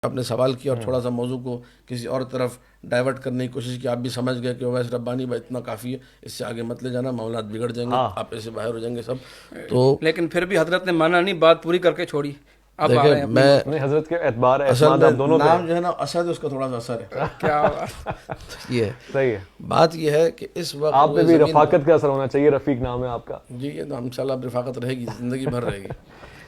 آپ نے سوال کیا اور تھوڑا سا موضوع کو کسی اور طرف ڈائیورٹ کرنے کی کوشش کی. آپ بھی سمجھ گئے کہ ویسے ربانی بھائی اتنا کافی ہے, اس سے آگے مت لے جانا, معاملات بگڑ جائیں گے, آپ ایسے باہر ہو جائیں گے سب. تو لیکن پھر بھی حضرت نے مانا نہیں, بات پوری کر کے چھوڑی. اب آ رہے دیکھیں ہیں میں حضرت کے اعتبار اصل میں نام جو ہے نا اسد, اس کا تھوڑا سا اثر ہے. کیا یہ ہے صحیح ہے. بات یہ ہے کہ اس وقت آپ پہ بھی رفاقت کا اثر ہونا چاہیے. رفیق نام ہے آپ کا. جی یہ تو انشاءاللہ رفاقت رہے گی, زندگی بھر رہے گی.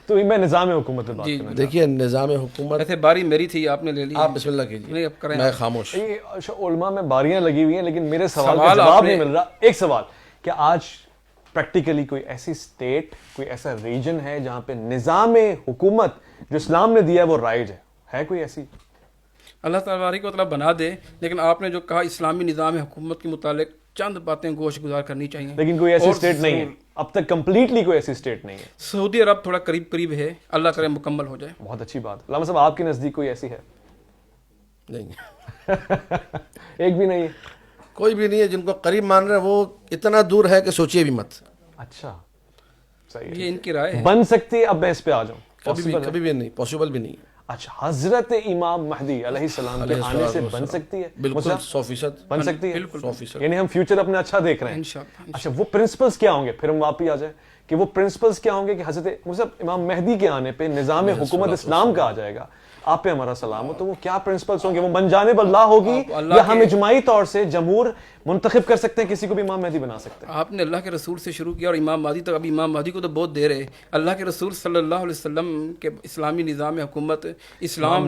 تو میں نظام حکومت بات کرنا. دیکھیے نظام حکومت, ایسے باری میری تھی, آپ نے لے لی. آپ بسم اللہ کیجیے, میں خاموش. علماء میں باریاں لگی ہوئی ہیں لیکن میرے سوال کا جواب نہیں مل رہا. ایک سوال, کہ آج پریکٹیکلی کوئی ایسی اسٹیٹ, کوئی ایسا ریجن ہے جہاں پہ نظام حکومت جو اسلام نے دیا ہے وہ رائج ہے کوئی ایسی؟ اللہ تبارک و تعالیٰ بنا دے, لیکن آپ نے جو کہا اسلامی نظام حکومت کے متعلق چند باتیں گوش گزار کرنی چاہیے. لیکن کوئی ایسی اسٹیٹ نہیں ہے اب تک, کمپلیٹلی کوئی ایسی اسٹیٹ نہیں ہے. سعودی عرب تھوڑا قریب ہے, اللہ کرے مکمل ہو جائے. بہت اچھی بات. علامہ صاحب آپ کے نزدیک کوئی ایسی ہے؟ نہیں ایک بھی نہیں ہے. کوئی بھی نہیں ہے. جن کو قریب مان رہے ہیں وہ اتنا دور ہے کہ سوچیے بھی مت. اچھا صحیح ہے, یہ ان کی رائے ہے. بن سکتی ہے. اب میں اس پہ آ جاؤں. کبھی بھی نہیں, پاسبل بھی نہیں. اچھا, حضرت امام مہدی علیہ السلام کے آنے سے بن سکتی ہے؟ بالکل 100% بن سکتی ہے. بالکل 100%. یعنی ہم فیوچر اپنا اچھا دیکھ رہے ہیں انشاءاللہ. اچھا, وہ پرنسپلز کیا ہوں گے؟ پھر ہم واپس آ جائیں کہ وہ پرنسپلز کیا ہوں گے کہ حضرت مطلب امام مہدی کے آنے پہ نظام حکومت اسلام کا آ جائے گا, آپ پہ ہمارا سلام ہو, تو وہ کیا پرنسپلز ہوں گے؟ وہ من جانب اللہ ہوگی یا ہم اجماعی طور سے جمہور منتخب کر سکتے ہیں, کسی کو بھی امام مہدی بنا سکتے ہیں؟ آپ نے اللہ کے رسول سے شروع کیا اور امام مہدی تک. ابھی امام مہدی کو تو بہت دیر ہے. اللہ کے رسول صلی اللہ علیہ وسلم کے اسلامی نظام حکومت, اسلام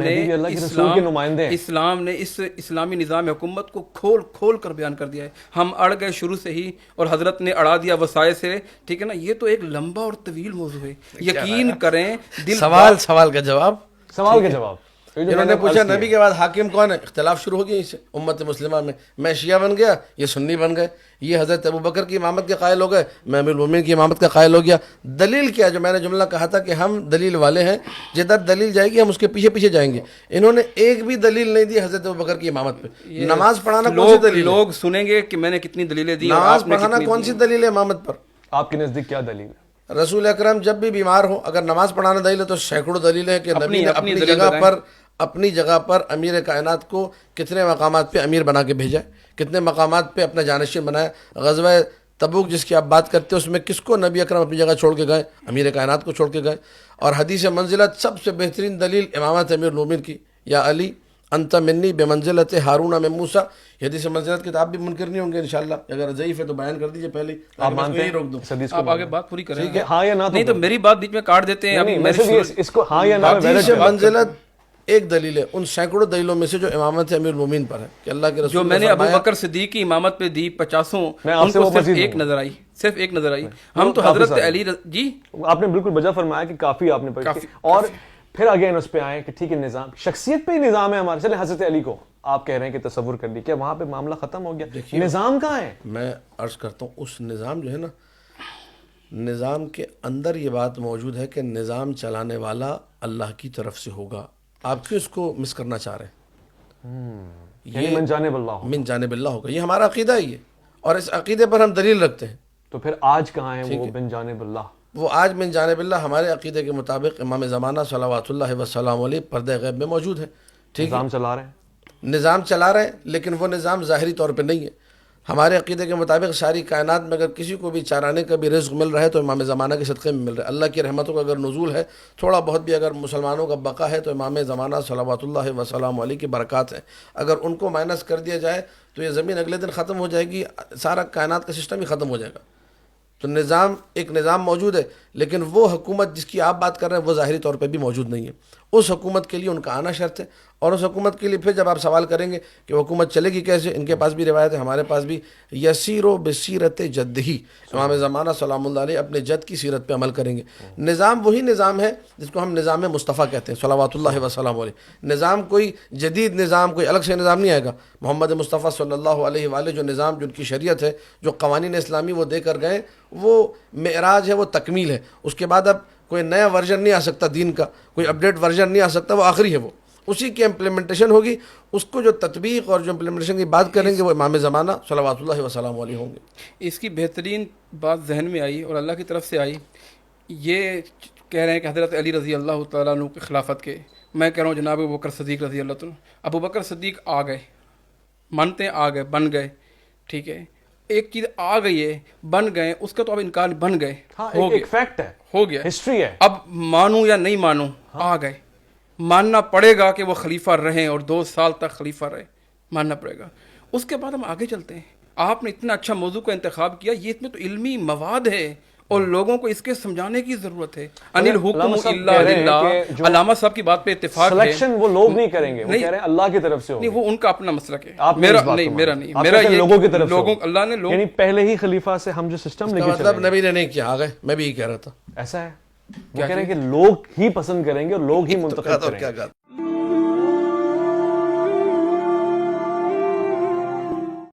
نے اس اسلامی نظام حکومت کو کھول کر بیان کر دیا ہے. ہم اڑ گئے شروع سے ہی اور حضرت نے اڑا دیا وسائل سے. ٹھیک ہے نا, یہ تو ایک لمبا اور طویل موضوع ہے. یقین کریں سوال کا جواب. انہوں نے پوچھا نبی کے بعد حاکم کون ہے, اختلاف شروع ہو گیا اس امت مسلمہ میں شیعہ بن گیا, یہ سنی بن گئے, یہ حضرت ابوبکر کی امامت کے قائل ہو گئے, میں امیر المومنین کی امامت کا قائل ہو گیا. دلیل کیا؟ جو میں نے جملہ کہا تھا کہ ہم دلیل والے ہیں, جدھر دلیل جائے گی ہم اس کے پیچھے پیچھے جائیں گے. انہوں نے ایک بھی دلیل نہیں دی حضرت ابوبکر کی امامت پہ. نماز پڑھانا کون سی دلیل؟ لوگ سنیں گے کہ میں نے کتنی دلیلیں دی. نماز پڑھانا کون سی دلیل ہے امامت پر؟ آپ کے نزدیک کیا دلیل ہے؟ رسول اکرم جب بھی بیمار ہو, اگر نماز پڑھانا دلیل ہے تو سینکڑوں دلیل ہے کہ نبی نے اپنی جگہ پر امیر کائنات کو کتنے مقامات پہ امیر بنا کے بھیجا, کتنے مقامات پہ اپنا جانشین بنایا. غزوہ تبوک جس کی آپ بات کرتے ہیں اس میں کس کو نبی اکرم اپنی جگہ چھوڑ کے گئے؟ امیر کائنات کو چھوڑ کے گئے. اور حدیث منزلت سب سے بہترین دلیل امامت امیر المومنین کی, یا علی انت منی بمنزلت ہارون من موسیٰ. یہ حدیث منزلت کی آپ بھی منکر نہیں ہوں گے انشاءاللہ. اگر ضعیف ہے تو بیان کر دیجئے پہلے, آپ مانتے ہیں؟ روک دوں, آپ آگے بات پوری کریں. ہاں یا نہ, نہیں تو میری بات بیچ میں کاٹ دیتے ہیں. اس کو ہاں یا نہ. حدیث منزلت ایک دلیل ہے ان سینکڑوں دلیلوں میں سے جو امامت امیر المومنین پر ہے کہ اللہ کے رسول جو میں نے ابو بکر صدیق کی امامت پہ دی 50، ان کو صرف ایک نظر آئی, صرف ایک نظر آئی. ہم تو حضرت علی جی آپ نے بالکل بجا فرمایا کہ کافی آپ نے پڑھی. اور پھر اگین اس پہ آئے کہ ٹھیک ہے نظام شخصیت پہ ہی نظام ہے ہمارے. چلے حضرت علی کو آپ کہہ رہے ہیں کہ تصور کر لی, کیا وہاں پہ معاملہ ختم ہو گیا؟ نظام کہاں ہے؟ میں عرض کرتا ہوں اس نظام جو ہے نا, نظام کے اندر یہ بات موجود ہے کہ نظام چلانے والا اللہ کی طرف سے ہوگا. آپ کیوں اس کو مس کرنا چاہ رہے ہیں؟ یہ من جانب اللہ ہوگا, یہ ہمارا عقیدہ ہی ہے اور اس عقیدے پر ہم دلیل رکھتے ہیں. تو پھر آج کہاں ہے وہ من جانب اللہ؟ وہ آج من جانب اللہ ہمارے عقیدے کے مطابق امام زمانہ صلوات اللہ وسلام علیہ پردہ غیب میں موجود ہے. ٹھیک ہے, نظام چلا رہے ہیں, نظام چلا رہے ہیں, لیکن وہ نظام ظاہری طور پہ نہیں ہے. ہمارے عقیدے کے مطابق ساری کائنات میں اگر کسی کو بھی چارانے کا بھی رزق مل رہا ہے تو امام زمانہ کے صدقے میں مل رہا ہے. اللہ کی رحمتوں کا اگر نزول ہے, تھوڑا بہت بھی اگر مسلمانوں کا بقا ہے تو امام زمانہ صلوات اللہ وسلام علیہ کی برکات ہیں. اگر ان کو مائنس کر دیا جائے تو یہ زمین اگلے دن ختم ہو جائے گی, سارا کائنات کا سسٹم ہی ختم ہو جائے گا. تو نظام ایک نظام موجود ہے, لیکن وہ حکومت جس کی آپ بات کر رہے ہیں وہ ظاہری طور پہ بھی موجود نہیں ہے. اس حکومت کے لیے ان کا آنا شرط ہے, اور اس حکومت کے لیے پھر جب آپ سوال کریں گے کہ وہ حکومت چلے گی کیسے, ان کے پاس بھی روایت ہے, ہمارے پاس بھی, یسیر و بسیرت جدہی, امام زمانہ سلام اللہ علیہ اپنے جد کی سیرت پہ عمل کریں گے. نظام وہی نظام ہے جس کو ہم نظام مصطفیٰ کہتے ہیں صلوات اللہ وسلام علیہ. نظام کوئی جدید نظام, کوئی الگ سے نظام نہیں آئے گا. محمد مصطفیٰ صلی اللہ علیہ وآلہ جو نظام, جو ان کی شریعت ہے, جو قوانین اسلامی وہ دے کر گئے, وہ معراج ہے, وہ تکمیل ہے. اس کے بعد اب کوئی نیا ورژن نہیں آ سکتا دین کا, کوئی اپڈیٹ ورژن نہیں آ سکتا, وہ آخری ہے. وہ اسی کی امپلیمنٹیشن ہوگی. اس کو جو تطبیق اور جو امپلیمنٹیشن کی بات کریں گے وہ امام زمانہ صلوات اللہ وسلام علیہ ہوں گے. اس کی بہترین بات ذہن میں آئی اور اللہ کی طرف سے آئی. یہ کہہ رہے ہیں کہ حضرت علی رضی اللہ تعالیٰ عنہ کی خلافت کے میں کہہ رہا ہوں جناب ابو بکر صدیق رضی اللہ تعالیٰ، ابو بکر صدیق آ گئے، مانتے ہیں آ گئے، بن گئے، ٹھیک ہے، ایک چیز آ گئی ہے، بن گئے، اس کا تو اب انکار، بن گئے، ہاں ہو ایک گیا، فیکٹ ہے، ہو گیا، ہسٹری ہے. اب مانوں یا نہیں مانوں، آ گئے، ماننا پڑے گا کہ وہ خلیفہ رہیں اور 2 سال تک خلیفہ رہے، ماننا پڑے گا. اس کے بعد ہم آگے چلتے ہیں. آپ نے اتنا اچھا موضوع کا انتخاب کیا، یہ اس میں تو علمی مواد ہے اور لوگوں کو اس کے سمجھانے کی ضرورت ہے. انل حکم علامہ صاحب الا کہہ رہے ہیں للہ، کہ جو علامہ صاحب کی بات پہ اتفاق ہے. سلیکشن وہ لوگ نہیں کریں گے، وہ نہیں، کہہ رہے ہیں اللہ کی طرف سے ہوگی. نہیں وہ ان کا اپنا مسلک ہے، آپ نے میرا اس بات نہیں، کو میرا مانا. نہیں، آپ میرا کہتے ہیں یہ لوگوں کی طرف سے لوگوں، ہوگی. اللہ نے لوگ، یعنی پہلے ہی خلیفہ سے ہم جو سسٹم اس لے کا کے مطلب چلیں گے. نبی نے نہیں کیا، آ گئے، میں بھی یہی کہہ رہا تھا. ایسا ہے، وہ کہہ رہے ہیں کہ لوگ ہی پسند کریں گے اور لوگ ہی منتخب کریں گے.